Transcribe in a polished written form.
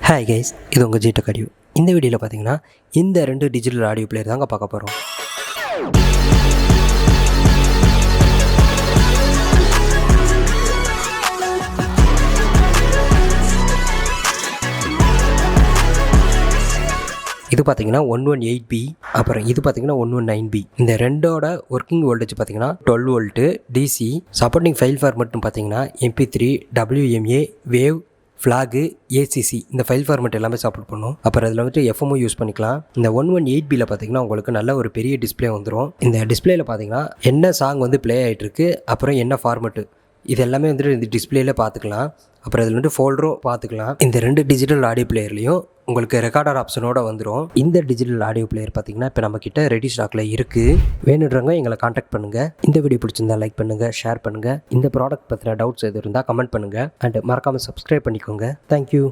Hi guys, இது உங்கள் ஜிடெக் audio. இந்த வீடியோவில் பார்த்தீங்கன்னா இந்த 2 டிஜிட்டல் ஆடியோ பிளேயர் தாங்க பார்க்க போகிறோம். இது பார்த்தீங்கன்னா 118B, அப்புறம் இது பார்த்தீங்கன்னா 119B. இந்த ரெண்டோட ஒர்க்கிங் வோல்டேஜ் பார்த்தீங்கன்னா 12 வோல்ட்டு டிசி. சப்போர்ட்டிங் ஃபைல் ஃபார்மேட்னு பார்த்தீங்கன்னா MP3, WMA, wave, flag, ACC இந்த ஃபைல் ஃபார்மேட் எல்லாமே சப்போர்ட் பண்ணும். அப்புறம் இதில் வந்துட்டு எஃப்எம்மும் யூஸ் பண்ணிக்கலாம். இந்த 118Bயில் பார்த்தீங்கன்னா உங்களுக்கு நல்ல ஒரு பெரிய டிஸ்பிளே வந்துடும். இந்த டிஸ்பிளேயில் பார்த்தீங்கன்னா என்ன சாங் வந்து ப்ளே ஆகிட்டு இருக்கு, அப்புறம் என்ன ஃபார்மேட்டு, இது எல்லாமே வந்துட்டு இந்த டிஸ்பிளேயில் பார்த்துக்கலாம். அப்புறம் இதில் வந்துட்டு ஃபோல்டரும் பார்த்துக்கலாம். இந்த 2 டிஜிட்டல் ஆடியோ பிளேயர்லையும் உங்களுக்கு ரெக்கார்டர் ஆப்ஷனோட வந்துடும். இந்த டிஜிட்டல் ஆடியோ பிளேயர் பார்த்தீங்கன்னா இப்போ நம்மக்கிட்ட ரெடி ஸ்டாக்கில் இருக்குது. வேணுன்றவங்க எங்களை காண்டாக்ட் பண்ணுங்கள். இந்த வீடியோ பிடிச்சிருந்தா லைக் பண்ணுங்கள், ஷேர் பண்ணுங்கள். இந்த ப்ராடக்ட் பற்றின டவுட்ஸ் எது இருந்தால் கமெண்ட் பண்ணுங்கள். அண்ட் மறக்காமல் சப்ஸ்கிரைப் பண்ணிக்கோங்க. தேங்க்யூ.